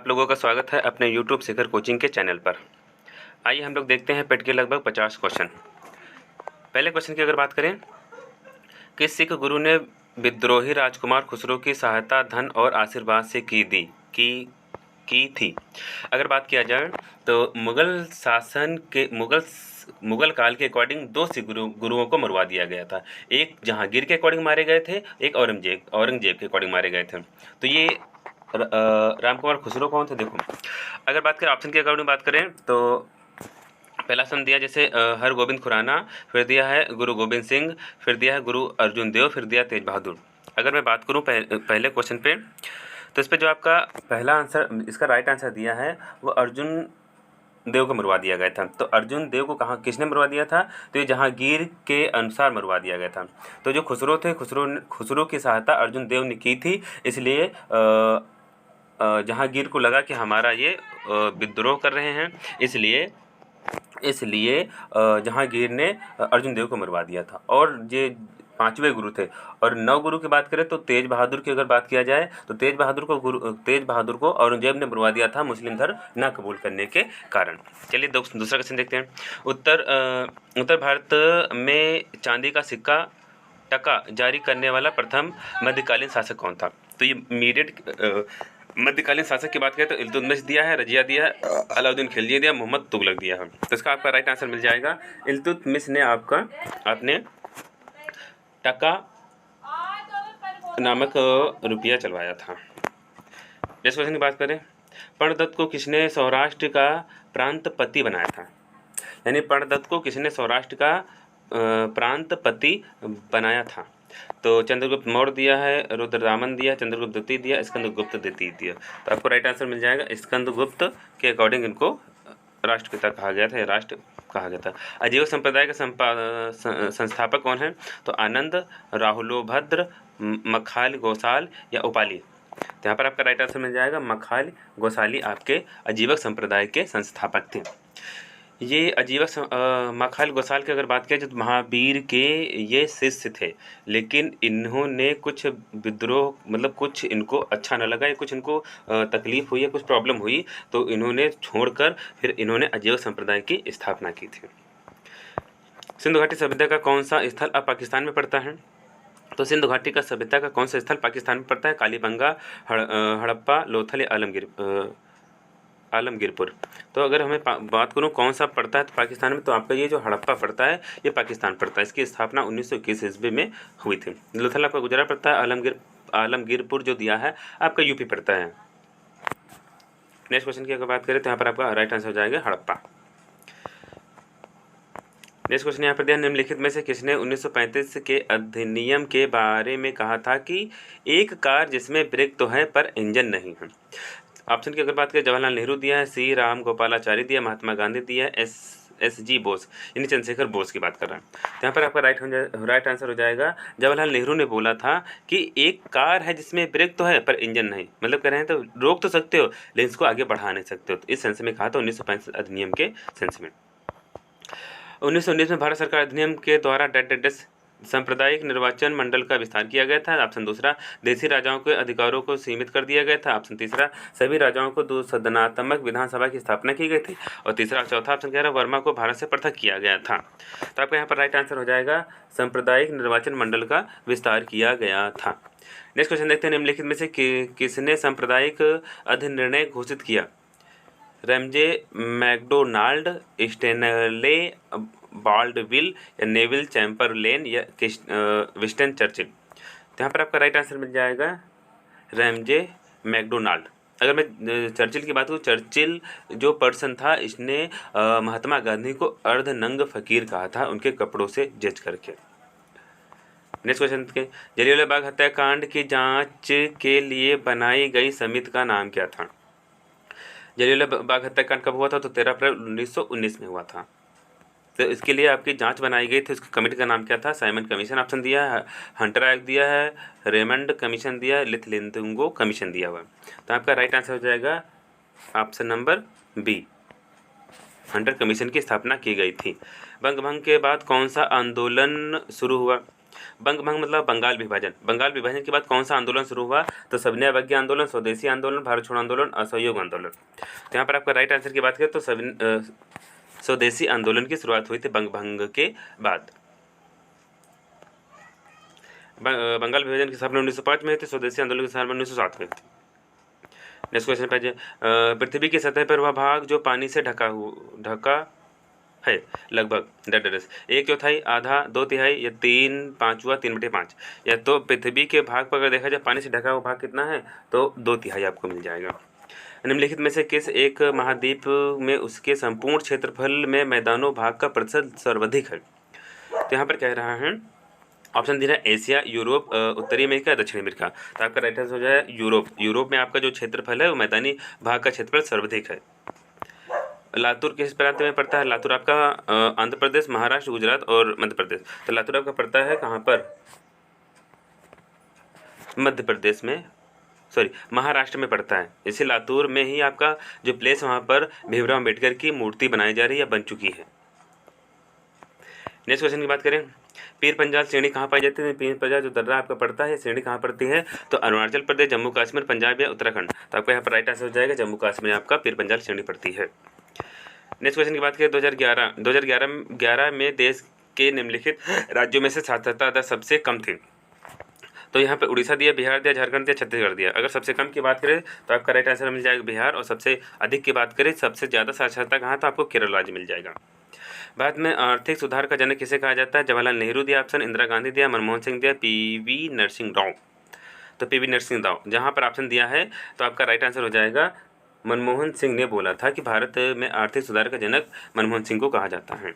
आप लोगों का स्वागत है अपने YouTube शिखर कोचिंग के चैनल पर। आइए हम लोग देखते हैं पेट के लगभग 50 क्वेश्चन। पहले क्वेश्चन की अगर बात करें, किस सिख गुरु ने विद्रोही राजकुमार खुसरो की सहायता धन और आशीर्वाद से की थी? अगर बात किया जाए तो मुगल शासन के मुगल काल के अकॉर्डिंग दो सिख गुरुओं को मरवा दिया गया था। एक जहांगीर के अकॉर्डिंग मारे गए थे, एक औरंगजेब के अकॉर्डिंग मारे गए थे। तो ये रामकुमार खुसरो कौन थे? देखो, अगर बात करें ऑप्शन के अकॉर्डिंग बात करें तो पहला ऑप्शन दिया जैसे हरगोबिंद खुराना, फिर दिया है गुरु गोबिंद सिंह, फिर दिया है गुरु अर्जुन देव, फिर दिया तेज बहादुर। अगर मैं बात करूं पहले क्वेश्चन पे, तो इस पर जो आपका पहला आंसर, इसका राइट आंसर दिया है वो अर्जुन देव को मरवा दिया गया था। तो अर्जुन देव को कहाँ किसने मरवा दिया था? तो ये जहांगीर के अनुसार मरवा दिया गया था। तो जो खुसरो थे, खुसरो की सहायता अर्जुन देव ने की थी, इसलिए जहांगीर को लगा कि हमारा ये विद्रोह कर रहे हैं, इसलिए जहांगीर ने अर्जुन देव को मरवा दिया था। और ये पांचवें गुरु थे। और नव गुरु की बात करें तो तेज बहादुर की अगर बात किया जाए तो तेज बहादुर को औरंगजेब ने मरवा दिया था मुस्लिम धर्म न कबूल करने के कारण। चलिए दूसरा क्वेश्चन देखते हैं। उत्तर भारत में चांदी का सिक्का टका जारी करने वाला प्रथम मध्यकालीन शासक कौन था? तो ये मध्यकालीन शासक की बात करें तो इल्तुतमिश दिया है, रजिया दिया है, अलाउद्दीन खिलजी दिया, मोहम्मद तुगलक दिया है। तो इसका आपका राइट आंसर मिल जाएगा इल्तुतमिश ने आपने टका नामक रुपया चलवाया था। नेक्स्ट क्वेश्चन की बात करें, पर्णदत्त को किसने सौराष्ट्र का प्रांतपति बनाया था? यानी पर्णदत्त को किसने सौराष्ट्र का प्रांतपति बनाया था? तो चंद्रगुप्त मौर्य दिया है, रुद्रदामन दिया, चंद्रगुप्त द्वितीय दिया, स्कंदगुप्त द्वितीय दिया। तो आपको राइट आंसर मिल जाएगा स्कंदगुप्त के अकॉर्डिंग इनको राष्ट्रपिता कहा गया था, राष्ट्र कहा गया था। अजीवक संप्रदाय के संस्थापक कौन है? तो आनंद, राहुलोभद्र, मखाल गोसाल या उपाली। तो यहाँ पर आपका राइट आंसर मिल जाएगा मखाल गोसाली आपके अजीवक संप्रदाय के संस्थापक थे। ये मखाल गोसाल की अगर बात किया जाए तो महावीर के ये शिष्य थे, लेकिन इन्होंने कुछ विद्रोह, मतलब कुछ इनको अच्छा न लगा या कुछ इनको तकलीफ हुई या कुछ प्रॉब्लम हुई, तो इन्होंने छोड़कर फिर इन्होंने अजीवक संप्रदाय की स्थापना की थी। सिंधु घाटी सभ्यता का कौन सा स्थल अब पाकिस्तान में पड़ता है? तो सिंधु घाटी का सभ्यता का कौन सा स्थल पाकिस्तान में पड़ता है? कालीबंगा, हड़प्पा, लोथल या आलमगीरपुर। तो अगर हमें बात करूँ कौन सा पड़ता है तो पाकिस्तान में, तो आपका ये जो हड़प्पा पड़ता है ये पाकिस्तान पड़ता है। इसकी स्थापना 1921 ईस्वी में हुई थी। लोथल आपका गुजरात पड़ता है, आलमगीरपुर जो दिया है आपका यूपी पड़ता है। नेक्स्ट क्वेश्चन की अगर बात करें तो यहाँ पर आपका राइट आंसर हो जाएगा हड़प्पा। नेक्स्ट क्वेश्चन यहाँ पर दिया, निम्नलिखित में से किसने 1935 के अधिनियम के बारे में कहा था कि एक कार जिसमें ब्रेक तो है पर इंजन नहीं है? ऑप्शन की अगर बात करें, जवाहरलाल नेहरू दिया है, सी राम गोपालाचारी दिया, महात्मा गांधी दिया, एस जी बोस, यानी चंद्रशेखर बोस की बात कर रहा है। तो यहाँ पर आपका राइट आंसर हो जाएगा जवाहरलाल नेहरू ने बोला था कि एक कार है जिसमें ब्रेक तो है पर इंजन नहीं, मतलब कह रहे हैं तो रोक तो सकते हो लेकिन इसको आगे बढ़ा नहीं सकते हो। तो इस सेंस में कहा था 1935 अधिनियम के सेंस में। 1919 में भारत सरकार अधिनियम के द्वारा सांप्रदायिक निर्वाचन मंडल का विस्तार किया गया था। ऑप्शन दूसरा, देशी राजाओं के अधिकारों को सीमित कर दिया गया था। ऑप्शन तीसरा, सभी राजाओं को दो सदनात्मक विधानसभा की स्थापना की गई थी। और चौथा ऑप्शन कह रहा है वर्मा को भारत से पृथक किया गया था। तो आपका यहाँ पर राइट आंसर हो जाएगा सांप्रदायिक निर्वाचन मंडल का विस्तार किया गया था। नेक्स्ट क्वेश्चन देखते हैं, निम्नलिखित में से किसने सांप्रदायिक अधिनिर्णय घोषित किया? रैमजे मैकडोनाल्ड, स्टेनले बाल्डविल या नेविल चैम्बरलेन या विंस्टन चर्चिल। तो यहाँ पर आपका राइट आंसर मिल जाएगा रैमजे मैकडोनाल्ड। अगर मैं चर्चिल की बात करूँ, चर्चिल जो पर्सन था इसने महात्मा गांधी को अर्धनंग फकीर कहा था उनके कपड़ों से जज करके। नेक्स्ट क्वेश्चन के, जलियांवाला बाग हत्याकांड की जांच के लिए बनाई गई समिति का नाम क्या था? जलियांवाला बाग हत्याकांड कब हुआ था? तो 13 अप्रैल 1919 में हुआ था। तो इसके लिए आपकी जांच बनाई गई थी, उसकी कमेटी का नाम क्या था? साइमन कमीशन ऑप्शन दिया है, हंटर एक्ट दिया है, रेमंड कमीशन दिया है, लिथलिंगो कमीशन दिया हुआ। तो आपका राइट आंसर हो जाएगा option number B, Hunter commission की स्थापना की गई थी। बंग भंग के बाद कौन सा आंदोलन शुरू हुआ? बंग भंग मतलब बंगाल विभाजन। बंगाल विभाजन के बाद कौन सा आंदोलन शुरू हुआ? तो सविनय अवज्ञा आंदोलन, स्वदेशी आंदोलन, भारत छोड़ो आंदोलन, असहयोग आंदोलन। तो यहाँ पर आपका राइट आंसर की बात करें तो स्वदेशी आंदोलन की शुरुआत हुई थी बंग भंग के बाद। बंगाल विभाजन की स्थापना 1905 में हुई थी, स्वदेशी आंदोलन की स्थापना 1907 में हुई थी। नेक्स्ट क्वेश्चन पे, पृथ्वी की सतह पर वह भाग जो पानी से ढका है लगभग डेडरेस 1/4, आधा, 2/3 या 3/5, 3/5। या तो पृथ्वी के भाग पर अगर देखा जाए पानी से ढका हुआ भाग कितना है तो 2/3 आपको मिल जाएगा। निम्नलिखित में से किस एक महाद्वीप में उसके संपूर्ण क्षेत्रफल में मैदानों भाग का प्रतिशत सर्वाधिक है? तो यहाँ पर कह रहा है, ऑप्शन दी है एशिया, यूरोप, उत्तरी अमेरिका, दक्षिण अमेरिका। तो आपका राइट आंसर हो जाए यूरोप। यूरोप में आपका जो क्षेत्रफल है वो मैदानी भाग का क्षेत्रफल सर्वाधिक है। लातूर किस प्रांत में पड़ता है? लातूर आपका आंध्र प्रदेश, महाराष्ट्र, गुजरात और मध्य प्रदेश। तो लातूर आपका पड़ता है कहाँ पर? मध्य प्रदेश में, सॉरी महाराष्ट्र में पड़ता है। इसी लातूर में ही आपका जो प्लेस वहाँ पर भीमराव अम्बेडकर की मूर्ति बनाई जा रही है, बन चुकी है। नेक्स्ट क्वेश्चन की बात करें, पीर पंजाल श्रेणी कहाँ पाई जाती है? पीर पंजाल जो दर्रा आपका पड़ता है श्रेणी कहाँ पड़ती है? तो अरुणाचल प्रदेश, जम्मू कश्मीर, पंजाब या उत्तराखंड। तो आपका यहाँ पर राइट आंसर हो जाएगा जम्मू कश्मीर आपका पीर पंजाल श्रेणी पड़ती है। नेक्स्ट क्वेश्चन की बात करें, 2011 में देश के निम्नलिखित राज्यों में से साक्षरता दर सबसे कम थी। तो यहाँ पे उड़ीसा दिया, बिहार दिया, झारखंड दिया, छत्तीसगढ़ दिया। अगर सबसे कम की बात करें तो आपका राइट आंसर मिल जाएगा बिहार, और सबसे अधिक की बात करें सबसे ज़्यादा साक्षरता कहाँ, तो आपको केरल राज्य मिल जाएगा। भारत में आर्थिक सुधार का जनक किसे कहा जाता है? जवाहरलाल नेहरू दिया ऑप्शन, इंदिरा गांधी दिया, मनमोहन सिंह दिया, पीवी नरसिंह राव। तो पीवी नरसिंह राव जहाँ पर ऑप्शन दिया है तो आपका राइट आंसर हो जाएगा मनमोहन सिंह ने बोला था कि भारत में आर्थिक सुधार का जनक मनमोहन सिंह को कहा जाता है।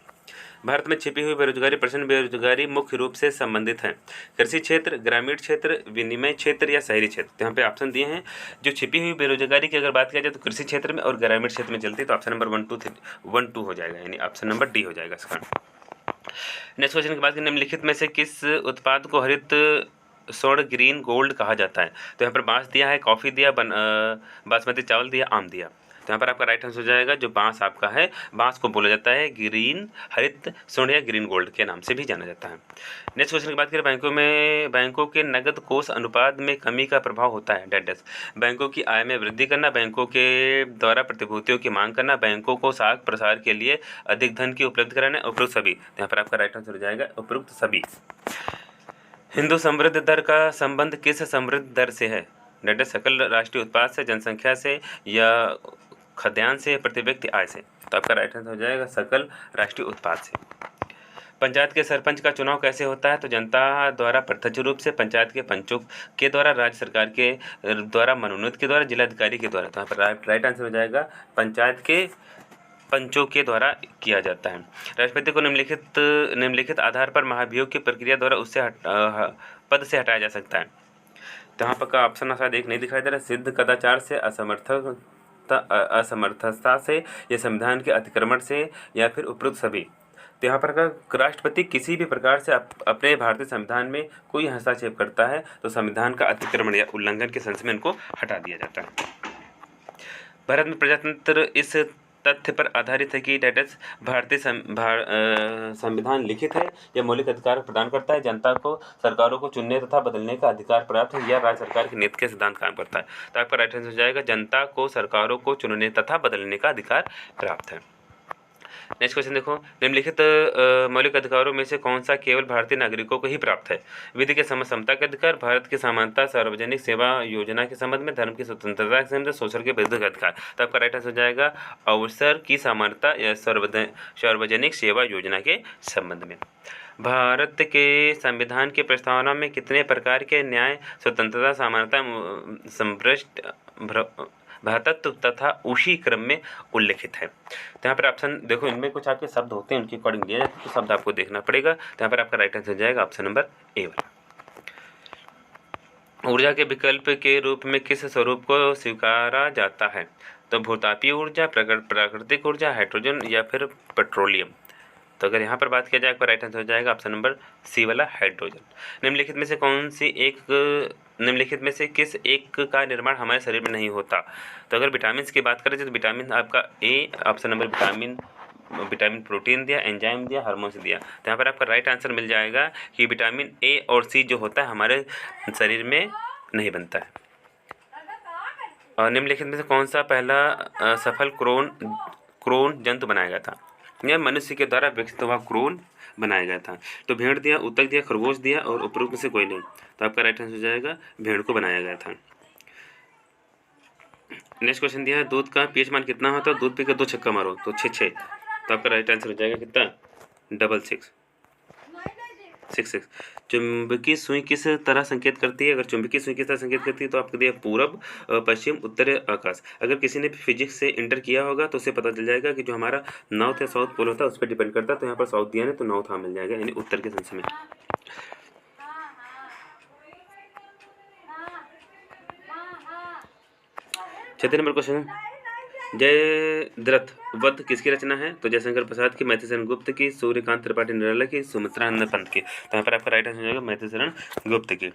भारत में छिपी हुई बेरोजगारी प्रश्न बेरोजगारी मुख्य रूप से संबंधित है कृषि क्षेत्र, ग्रामीण क्षेत्र, विनिमय क्षेत्र या शहरी क्षेत्र। तो यहाँ पे ऑप्शन दिए हैं। जो छिपी हुई बेरोजगारी की अगर बात किया जाए तो कृषि क्षेत्र में और ग्रामीण क्षेत्र में चलती है। तो ऑप्शन नंबर 1 2 हो जाएगा, यानी ऑप्शन नंबर डी हो जाएगा इसका। नेक्स्ट क्वेश्चन की बात करें, निम्नलिखित में से किस उत्पाद को हरित स्वर्ण ग्रीन गोल्ड कहा जाता है? तो यहाँ पर बांस दिया है, कॉफ़ी दिया, बासमती चावल दिया, आम दिया। तो यहाँ पर आपका राइट आंसर हो जाएगा जो बांस आपका है, बांस को बोला जाता है ग्रीन हरित स्वर्ण या ग्रीन गोल्ड के नाम से भी जाना जाता है। नेक्स्ट क्वेश्चन की बात करें, बैंकों के नगद कोष अनुपात में कमी का प्रभाव होता है डेट। बैंकों की आय में वृद्धि करना, बैंकों के द्वारा प्रतिभूतियों की मांग करना, बैंकों को साख प्रसार के लिए अधिक धन की उपलब्ध कराना, उपरोक्त सभी। तो यहाँ पर आपका राइट आंसर हो जाएगा उपरोक्त सभी। हिंदू समृद्धि दर का संबंध किस समृद्धि दर से है? डेट सकल राष्ट्रीय उत्पाद से, जनसंख्या से या खाद्यान्न से, प्रति व्यक्ति आय से। तो आपका राइट आंसर हो जाएगा सकल राष्ट्रीय उत्पाद से। पंचायत के सरपंच का चुनाव कैसे होता है? तो जनता द्वारा प्रत्यक्ष रूप से, पंचायत के पंचों के द्वारा, राज्य सरकार के द्वारा, मनोनीत के द्वारा, जिलाधिकारी के द्वारा। तो यहाँ पर राइट आंसर हो जाएगा पंचायत के पंचों के द्वारा किया जाता है। राष्ट्रपति को निम्नलिखित आधार पर महाभियोग की प्रक्रिया द्वारा उससे पद से हटाया जा सकता है। तो यहाँ पर का ऑप्शन शायद एक नहीं दिखाई दे रहा, सिद्ध कदाचार से, असमर्थता से, या संविधान के अतिक्रमण से, या फिर उपरोक्त सभी। तो यहाँ पर अगर राष्ट्रपति किसी भी प्रकार से अपने भारतीय संविधान में कोई हस्तक्षेप करता है तो संविधान का अतिक्रमण या उल्लंघन के संबंध में इनको हटा दिया जाता है। भारत में प्रजातंत्र इस तथ्य पर आधारित है कि भारतीय संविधान लिखित है या मौलिक अधिकार प्रदान करता है, जनता को सरकारों को चुनने तथा बदलने का अधिकार प्राप्त है, या राज्य सरकार की नीति के सिद्धांत काम करता है। तो आपका राइट आंसर हो जाएगा जनता को सरकारों को चुनने तथा बदलने का अधिकार प्राप्त है। नेक्स्ट क्वेश्चन देखो, निम्नलिखित मौलिक अधिकारों में से कौन सा केवल भारतीय नागरिकों को ही प्राप्त है? विधि के समता का अधिकार, भारत की समानता, सार्वजनिक सेवा योजना के संबंध में, धर्म की स्वतंत्रता के संबंध में, शोषण के विरुद्ध का अधिकार। तो आपका राइट आंसर हो जाएगा अवसर की समानता या सार्वजनिक सेवा योजना के संबंध में। भारत के संविधान की प्रस्तावना में कितने प्रकार के न्याय, स्वतंत्रता, समानता, संभ्रष्ट, भ्रातृत्व तथा उसी क्रम में उल्लिखित है? तो यहाँ पर ऑप्शन देखो, इनमें कुछ आपके शब्द होते हैं, उनके अकॉर्डिंग दिया जाता है, तो शब्द आपको देखना पड़ेगा। तो यहाँ पर आपका राइट आंसर हो जाएगा ऑप्शन नंबर ए वाला। ऊर्जा के विकल्प के रूप में किस स्वरूप को स्वीकारा जाता है? तो भूतापीय ऊर्जा, प्राकृतिक ऊर्जा, हाइड्रोजन या फिर पेट्रोलियम। तो अगर यहाँ पर बात किया जाए तो राइट आंसर हो जाएगा ऑप्शन नंबर सी वाला हाइड्रोजन। निम्नलिखित में से किस एक का निर्माण हमारे शरीर में नहीं होता? तो अगर विटामिन की बात करें तो विटामिन आपका A, option number vitamin vitamin protein दिया, एंजाइम दिया, हार्मोन्स दिया। तो यहाँ पर आपका राइट आंसर मिल जाएगा कि विटामिन ए और सी जो होता है हमारे शरीर में नहीं बनता है। और निम्नलिखित में से कौन सा पहला सफल क्रोन जंतु बनाया गया था? यह मनुष्य के द्वारा विकसित हुआ क्रोन बनाया गया था। तो भेड़ दिया, ऊतक दिया, खरगोश दिया और उपरोक्त में से कोई नहीं। तो आपका राइट आंसर हो जाएगा भेड़ को बनाया गया था। नेक्स्ट क्वेश्चन दिया है, दूध का पीएच मान कितना होता है? दूध पी के 2 छक्का मारो तो 6। तो आपका राइट आंसर हो जाएगा कितना? 66। चुंबकीय सुई किस तरह संकेत करती है? अगर चुंबकीय सुई किस तरह संकेत करती है तो आपको दिया पूरब, पश्चिम, उत्तर, आकाश। अगर किसी ने भी फिजिक्स से इंटर किया होगा तो उसे पता चल जाएगा कि जो हमारा नॉर्थ या साउथ पोल होता है उस पर डिपेंड करता है। तो यहाँ पर साउथ दिया है तो नॉर्थ हाँ मिल जाएगा, यानी उत्तर के सेंस में। 36 नंबर क्वेश्चन, जयद्रथ वध किसकी रचना है? तो जयशंकर प्रसाद की, मैथिशरण गुप्त की, सूर्यकांत त्रिपाठी निराला की, सुमित्रानंद पंत की। तो यहाँ पर आपका राइट आंसर हो जाएगा मैथिशरण गुप्त की।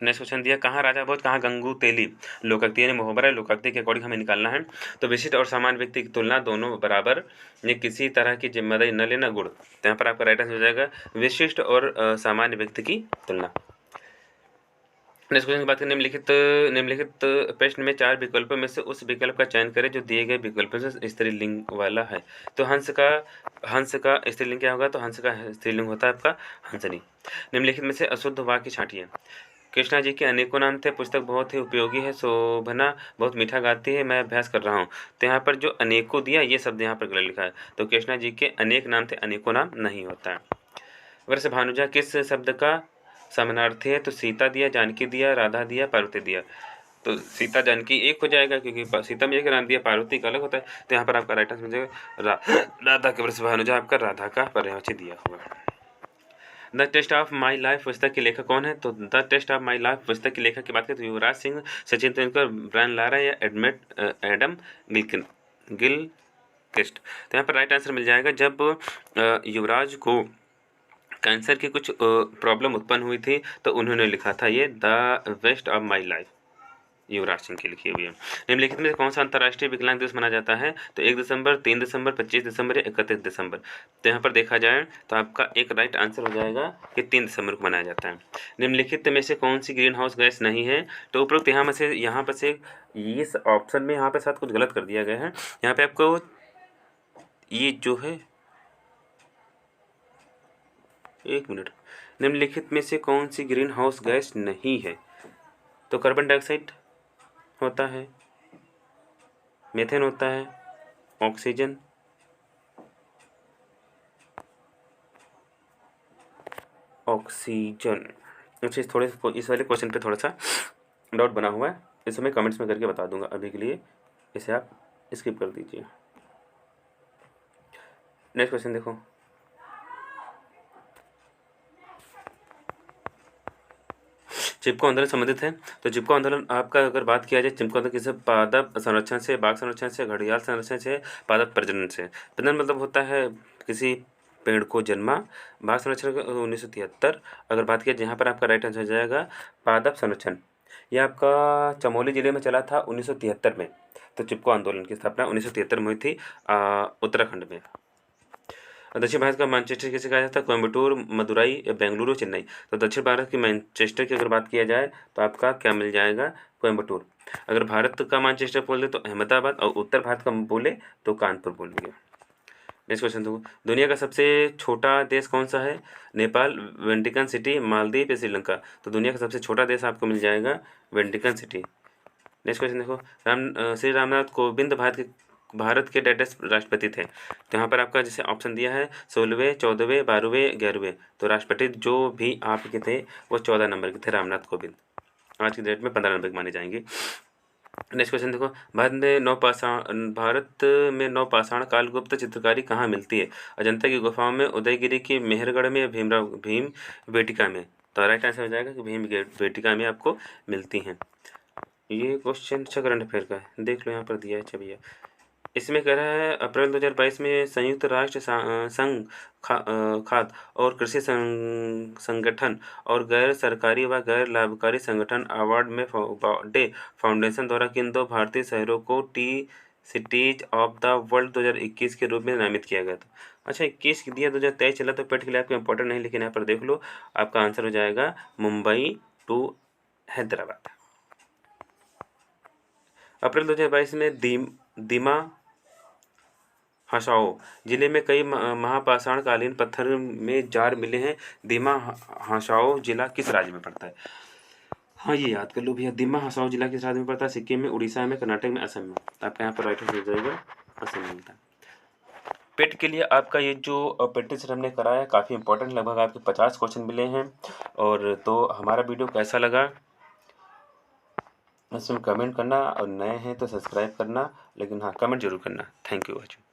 नेक्स्ट क्वेश्चन दिया, कहाँ राजा भोज कहाँ गंगू तेली? लोकोक्ति यानी मुहावरा, लोकोक्ति के अकॉर्डिंग हमें निकालना है। तो विशिष्ट और सामान्य व्यक्ति की तुलना दोनों बराबर, ये किसी तरह की जिम्मेदारी न लेना गुण। तो यहाँ पर आपका राइट आंसर हो जाएगा विशिष्ट और सामान्य व्यक्ति की तुलना। नेक्स्ट क्वेश्चन की बात करें, निम्नलिखित प्रश्न में 4 विकल्पों में से उस विकल्प का चयन करें जो दिए गए विकल्पों से स्त्रीलिंग वाला है। तो हंस का स्त्रीलिंग क्या होगा? तो हंस का स्त्रीलिंग होता है आपका हंसनी। निम्नलिखित में से अशुद्ध वाक्य छांटिए। कृष्णा जी के अनेकों नाम थे, पुस्तक बहुत ही उपयोगी है, शोभना बहुत मीठा गाती है, मैं अभ्यास कर रहा हूँ। तो यहाँ पर जो अनेकों दिया ये शब्द यहाँ पर गलत लिखा है। तो कृष्णा जी के अनेक नाम थे, अनेकों नाम नहीं होता है। वर्ष भानुजा किस शब्द का समानार्थी है? तो सीता दिया, जानकी दिया, राधा दिया, पार्वती दिया। तो सीता जानकी एक हो जाएगा क्योंकि सीता में एक नाम दिया, पार्वती का अलग होता है। तो यहाँ पर आपका राइट आंसर मिल जाएगा राधा के वर्ष भानुजा आपका राधा का पर्यायवाची दिया हुआ। The Test of my Life पुस्तक के लेखक कौन है? तो The Test of my Life पुस्तक के लेखक की बात करें तो युवराज सिंह, सचिन तेंदुलकर, ब्रायन लारा या एडम गिलक्रिस्ट। तो यहाँ पर राइट आंसर मिल जाएगा जब युवराज को कैंसर की कुछ प्रॉब्लम उत्पन्न हुई थी तो उन्होंने लिखा था ये the test of my life, Yuvraj Singh की लिखी हुई है। निम्नलिखित में कौन सा अंतर्राष्ट्रीय विकलांग दिवस मनाया जाता है? तो 1 दिसंबर, 3 दिसंबर, 25 दिसंबर या 31 दिसंबर। तो यहाँ पर देखा जाए तो आपका एक राइट आंसर हो जाएगा कि 3 दिसंबर को मनाया जाता है। निम्नलिखित में से कौन सी ग्रीन हाउस गैस नहीं है? तो उपरोक्त यहाँ पर से इस ऑप्शन में यहाँ पर साथ कुछ गलत कर दिया गया है। यहाँ पे आपको ये जो है, एक मिनट, निम्नलिखित में से कौन सी ग्रीन हाउस गैस नहीं है? तो कार्बन डाइऑक्साइड होता है, मीथेन होता है, ऑक्सीजन, अच्छा इस वाले क्वेश्चन पे थोड़ा सा डाउट बना हुआ है, इसे मैं कमेंट्स में करके बता दूंगा। अभी के लिए इसे आप स्किप कर दीजिए। नेक्स्ट क्वेश्चन देखो, चिपको आंदोलन संबंधित है। तो चिपको आंदोलन आपका अगर बात किया जाए, चिपको आंदोलन किसी पादप संरक्षण से, बाघ संरक्षण से, घड़ियाल संरक्षण से, पादप प्रजनन से। प्रजनन मतलब होता है किसी पेड़ को जन्मा, बाघ संरक्षण 1973। अगर बात किया जहाँ पर आपका राइट आंसर हो जाएगा पादप संरक्षण। यह आपका चमोली जिले में चला था 1973 में। तो चिपको आंदोलन की स्थापना 1973 में हुई थी उत्तराखंड में। दक्षिण भारत का मैनचेस्टर किसे कहा जाता है? कोयम्बटूर, मदुरई, बेंगलुरु, चेन्नई। तो दक्षिण भारत की मैनचेस्टर की अगर बात किया जाए तो आपका क्या मिल जाएगा? कोयम्बटूर। अगर भारत का मैनचेस्टर बोले तो अहमदाबाद, और उत्तर भारत का बोले तो कानपुर बोलेंगे। नेक्स्ट क्वेश्चन देखो, दुनिया का सबसे छोटा देश कौन सा है? नेपाल, वेटिकन सिटी, मालदीव या श्रीलंका। तो दुनिया का सबसे छोटा देश आपको मिल जाएगा वेटिकन सिटी। नेक्स्ट क्वेश्चन देखो, श्री रामनाथ कोविंद भारत के डेटेस्ट राष्ट्रपति थे। तो यहाँ पर आपका जैसे ऑप्शन दिया है 16वें, 14वें, 12वें, 11वें। तो राष्ट्रपति जो भी आपके थे वो 14 नंबर के थे, रामनाथ कोविंद। आज की डेट में 15 नंबर के माने जाएंगे। नेक्स्ट क्वेश्चन देखो, भारत में नवपाषाण कालगुप्त चित्रकारी कहाँ मिलती है? अजंता की गुफाओं में, उदयगिरी की मेहरगढ़ में, भीम बेटिका में। तो राइट आंसर हो जाएगा कि भीम बेटिका में आपको मिलती हैं। ये क्वेश्चन अच्छा करंट अफेयर का है, देख लो यहाँ पर दिया है। अच्छा भैया, इसमें कह रहा है अप्रैल 2022 में संयुक्त राष्ट्र संघ खाद्य और कृषि संगठन और गैर सरकारी व गैर लाभकारी संगठन अवार्ड में डे फाउंडेशन द्वारा किन 2 भारतीय शहरों को सिटीज ऑफ द वर्ल्ड 2021 के रूप में नामित किया गया था। अच्छा 21 दिया, 2023 चला, तो पेट के लिए आपको इंपॉर्टेंट नहीं, लेकिन यहाँ पर देख लो आपका आंसर हो जाएगा मुंबई टू हैदराबाद। अप्रैल 2022 में दिमा हसाओ जिले में कई महापाषाणकालीन पत्थर में जार मिले हैं। दिमा हसाओ जिला किस राज्य में पड़ता है? हाँ ये याद कर लो भैया, दिमा हसाओ जिला किस राज्य में पड़ता है? सिक्किम में, उड़ीसा में, कर्नाटक में, असम में। आपका यहाँ पर राइट आंसर हो जाएगा असम में मिलता है। पेट के लिए आपका ये जो प्रैक्टिस हमने कराया काफ़ी इंपॉर्टेंट, लगभग आपके 50 क्वेश्चन मिले हैं। और तो हमारा वीडियो कैसा लगा इसमें कमेंट करना, और नए हैं तो सब्सक्राइब करना, लेकिन हाँ कमेंट जरूर करना। Thank you watching.